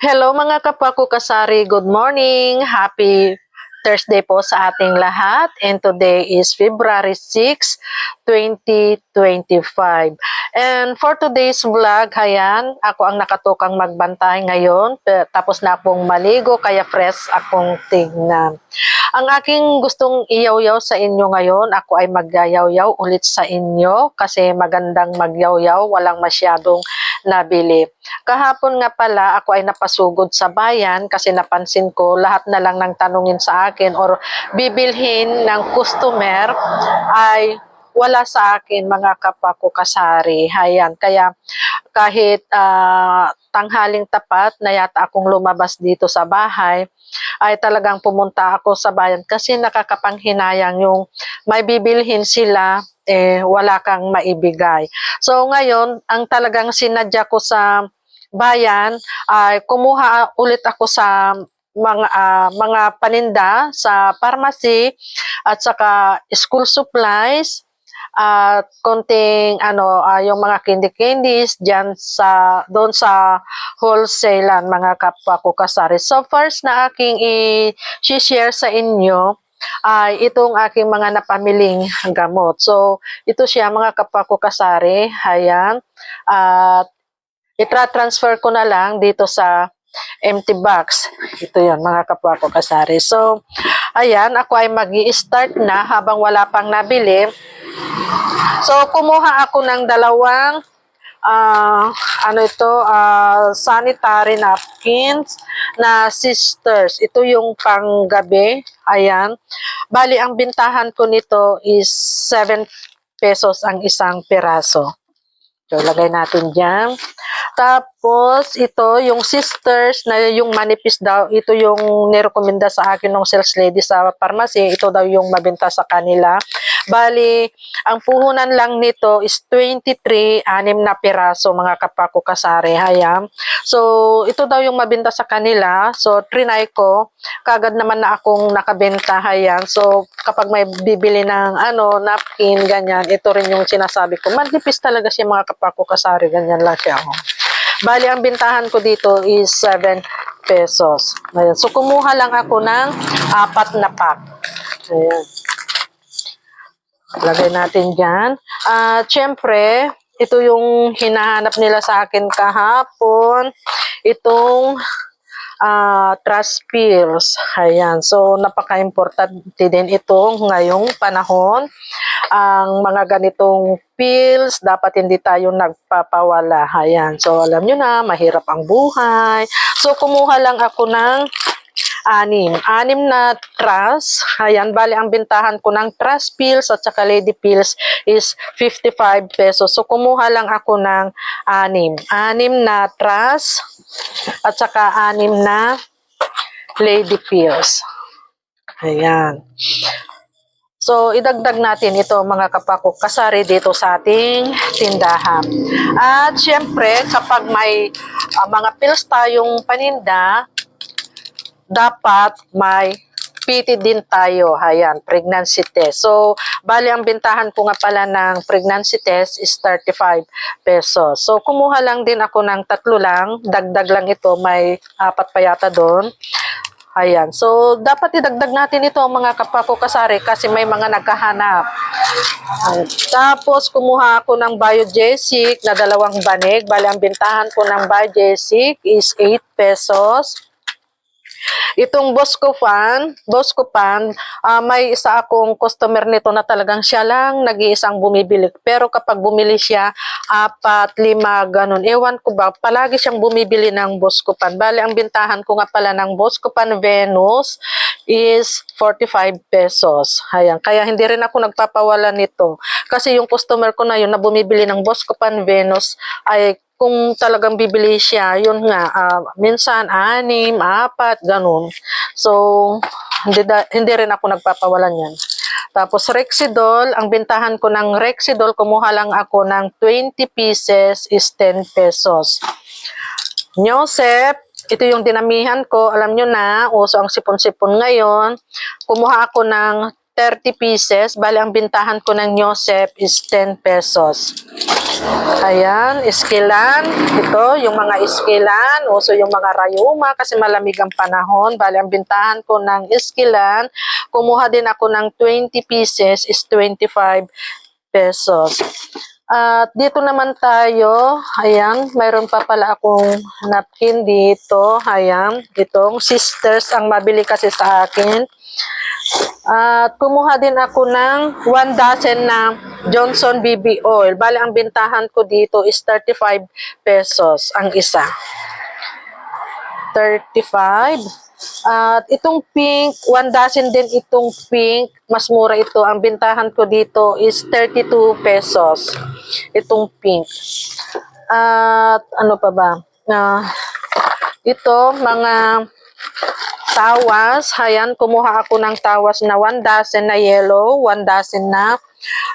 Hello mga kapwa ko kasari, good morning! Happy Thursday po sa ating lahat and today is February 6, 2025. And for today's vlog, ayan, ako ang nakatukang magbantay ngayon. Tapos na akong maligo kaya fresh akong tingnan. Ang aking gustong iyaw-yaw sa inyo ngayon, ako ay magyayaw-yaw ulit sa inyo kasi magandang magyaw-yaw, walang masyadong nabili. Kahapon nga pala ako ay napasugod sa bayan kasi napansin ko lahat na lang ng tanungin sa akin or bibilhin ng customer ay wala sa akin mga kapwa ko kasari. Ayan, kaya kahit tanghaling tapat na yata akong lumabas dito sa bahay, ay talagang pumunta ako sa bayan kasi nakakapanghinayang yung may bibilhin sila wala kang maibigay. So ngayon, ang talagang sinadya ko sa bayan ay kumuha ulit ako sa mga paninda sa pharmacy at saka school supplies at konting yung mga candies diyan sa doon sa wholesalan mga kapwa ko kasari. So first na aking i-share sa inyo ay itong aking mga napamiling gamot. So ito siya mga kapwa ko kasari. Ayan. At itra-transfer ko na lang dito sa empty box. Ito yon mga kapwa ko kasari. So ayan, ako ay magi-start na habang wala pang nabili. So, kumuha ako ng dalawang sanitary napkins na sisters. Ito yung panggabi. Ayan. Bali, ang bintahan ko nito is 7 pesos ang isang piraso. So, lagay natin dyan. Tapos, ito, yung sisters na yung manipis daw, ito yung nirekomenda sa akin ng sales lady sa pharmacy. Ito daw yung mabenta sa kanila. Bali, ang puhunan lang nito is 23, 6 na piraso mga kapako kasari. Hayam. So, ito daw yung mabenta sa kanila. So, trinay ko. Kagad naman na akong nakabenta. Hayam. So, kapag may bibili ng napkin, ganyan, ito rin yung sinasabi ko. Manipis talaga siya mga kapako kasari. Ganyan lang siya. Bali, ang bintahan ko dito is 7 pesos. Ayan. So, kumuha lang ako ng 4 na pack. Ayan. Lagay natin dyan. Siyempre, ito yung hinahanap nila sa akin kahapon. Itong trust pills. Ayan. So, napaka-importante din ito ngayong panahon. Ang mga ganitong pills, dapat hindi tayo nagpapawala. Ayan. So, alam nyo na, mahirap ang buhay. So, kumuha lang ako ng 6 na trust. Ayan, bali ang bintahan ko ng trust pills at saka lady pills is 55 pesos. So, kumuha lang ako ng 6 na trust at saka 6 na lady pills. Ayan. So, idagdag natin ito mga kapako kasari dito sa ating tindahan. At syempre, kapag may mga pills tayong paninda, dapat may PT din tayo. Ayan, pregnancy test. So, bali ang bintahan ko nga pala ng pregnancy test is 35 pesos. So, kumuha lang din ako ng 3 lang. Dagdag lang ito. May 4 pa yata doon. Ayan. So, dapat idagdag natin ito mga kapako kasari kasi may mga naghahanap. Ayan. Tapos, kumuha ako ng Biogesic na 2 banig. Bali, ang bintahan ko ng Biogesic is 8 pesos. Itong Buscopan, may isa akong customer nito na talagang siya lang nag-iisang bumibili. Pero kapag bumili siya, 4, 5, ganun. Ewan ko ba, palagi siyang bumibili ng Buscopan. Bali, ang bintahan ko nga pala ng Buscopan Venus is 45 pesos. Ayan. Kaya hindi rin ako nagpapawala nito. Kasi yung customer ko na yun na bumibili ng Buscopan Venus ay kung talagang bibili siya, yun nga, minsan 6, 4, ganun. So, hindi rin ako nagpapawalan yan. Tapos, Rexidol, ang bintahan ko ng Rexidol, kumuha lang ako ng 20 pieces is 10 pesos. Nyosep, ito yung dinamihan ko. Alam nyo na, uso ang sipon-sipon ngayon. Kumuha ako ng 30 pieces. Bali, ang bintahan ko ng Yosef is 10 pesos. Ayan, iskilan. Ito, yung mga iskilan. Uso yung mga rayuma kasi malamig ang panahon. Bali, ang bintahan ko ng iskilan, kumuha din ako ng 20 pieces is 25 pesos. At dito naman tayo, ayan, mayroon pa pala akong napkin dito. Ayan, itong sisters ang mabili kasi sa akin. At kumuha din ako ng 1 dozen na Johnson BB oil. Bali, ang bintahan ko dito is 35 pesos ang isa. 35. At itong pink, 1 dozen din itong pink. Mas mura ito. Ang bintahan ko dito is 32 pesos. Itong pink. At ano pa ba? Ito, mga tawas. Ayan, kumuha ako ng tawas na 1 dozen na yellow, 1 dozen na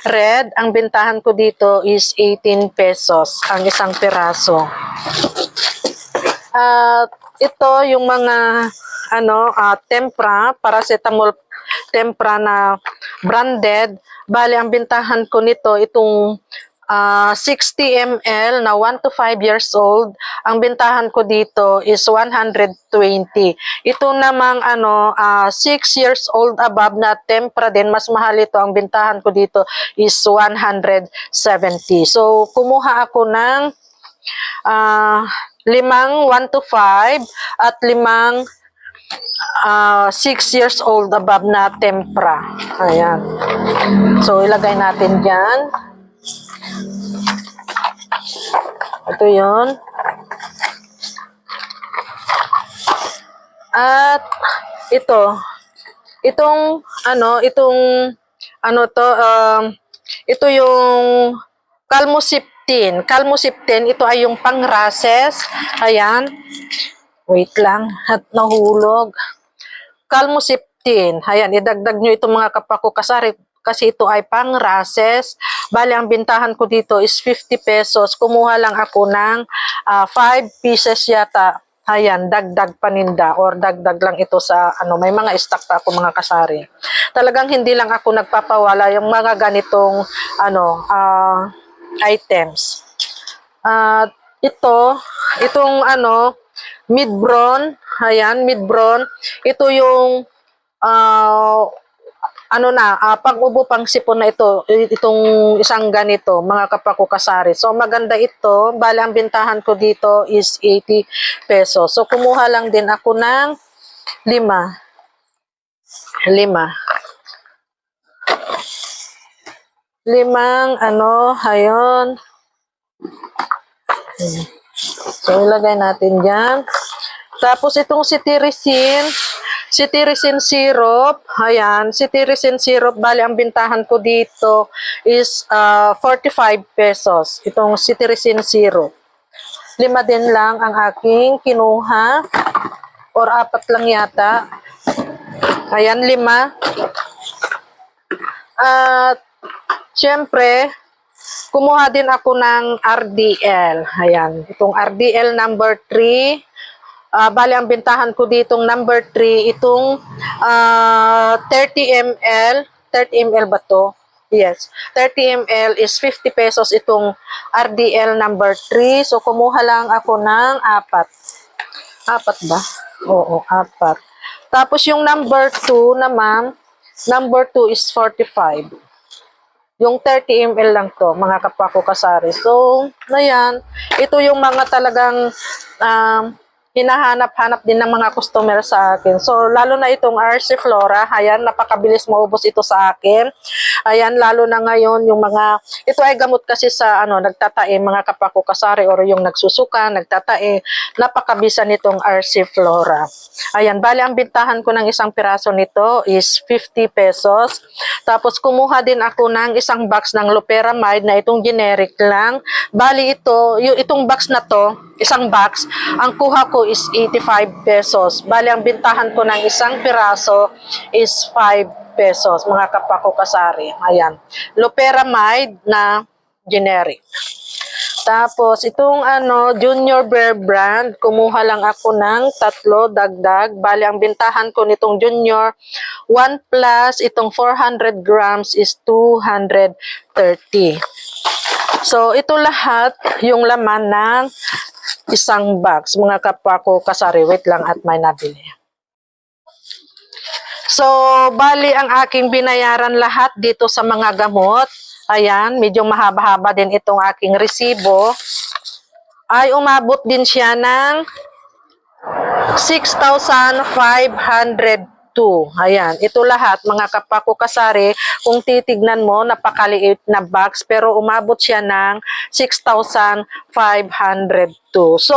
red. Ang bintahan ko dito is 18 pesos ang isang piraso. At ito yung mga tempra, paracetamol tempra na branded. Bali, ang bintahan ko nito itong 60 ml na 1 to 5 years old. Ang bintahan ko dito is 120. Ito namang 6 years old above na tempra din, mas mahal ito. Ang bintahan ko dito is 170. So, kumuha ako ng 5 1 to 5 at 5 6 years old above na tempra. Ayan. So, ilagay natin dyan. Ito yun. At ito yung Calmosiptin. Calmosiptin, ito ay yung pang-rases. Ayan. Wait lang, at nahulog. Calmosiptin. Ayan, idagdag nyo itong mga kapako kasi ito ay pang-rases. Bali, ang bintahan ko dito is 50 pesos. Kumuha lang ako ng 5 pieces yata. Ayan, dagdag paninda or dagdag lang ito sa may mga stock pa ako mga kasari. Talagang hindi lang ako nagpapawala yung mga ganitong items. At itong mid-brown. Ayan, mid-brown. Ito yung pang-ubo, pang-sipon na ito, itong isang ganito, mga kapako kasari. So, maganda ito. Bali, ang bintahan ko dito is 80 pesos. So, kumuha lang din ako ng 5. Ayun. So, ilagay natin dyan. Tapos, itong cetirizine syrup. Ayan, cetirizine syrup. Bali, ang bintahan ko dito is 45 pesos. Itong cetirizine syrup. 5 din lang ang aking kinuha. Or 4 lang yata. Ayan, 5. At, syempre, kumuha din ako ng RDL. Ayan, itong RDL number 3. Bali, ang bintahan ko ditong number 3, itong 30 ml. 30 ml ba to? Yes. 30 ml is 50 pesos itong RDL number 3. So, kumuha lang ako ng 4. 4 ba? Oo, 4. Tapos, yung number 2 naman, number 2 is 45. Yung 30 ml lang to, mga kapako kasari. So, ayan. Ito yung mga talagang hinahanap-hanap din ng mga customer sa akin. So, lalo na itong RC Flora. Ayan, napakabilis maubos ito sa akin. Ayan, lalo na ngayon yung ito ay gamot kasi sa nagtatae, mga kapako kasari, or yung nagsusuka, nagtatae. Napakabisa nitong RC Flora. Ayan, bali ang bintahan ko ng isang piraso nito is 50 pesos. Tapos, kumuha din ako ng isang box ng loperamide na itong generic lang. Bali itong box na to, isang box, ang kuha ko is 85 pesos. Bali, ang bintahan ko ng isang piraso is 5 pesos, mga kapako kasari. Ayan. Loperamide na generic. Tapos, itong Junior Bear brand, kumuha lang ako ng 3 dagdag. Bali, ang bintahan ko nitong Junior, 1 plus, itong 400 grams is 230. So, ito lahat yung laman ng isang box. Mga kapwa ko kasari, wait lang at may nabili. So, bali ang aking binayaran lahat dito sa mga gamot. Ayan, medyo mahaba-haba din itong aking resibo. Ay umabot din siya ng 6,502. Ayan, ito lahat mga kapako kasari, kung titignan mo, napakaliit na box, pero umabot siya ng 6,502. So,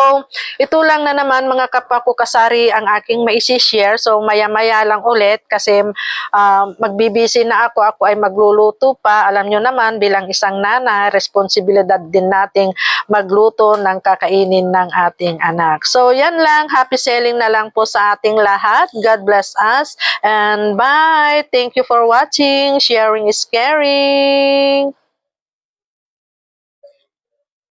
ito lang na naman mga kapako kasari ang aking maisi-share. So, maya-maya lang ulit kasi magbibisi na ako. Ako ay magluluto pa. Alam nyo naman, bilang isang nanay, responsibilidad din nating magluto ng kakainin ng ating anak. So, yan lang. Happy selling na lang po sa ating lahat. God bless us. And bye! Thank you for watching. Sharing is caring.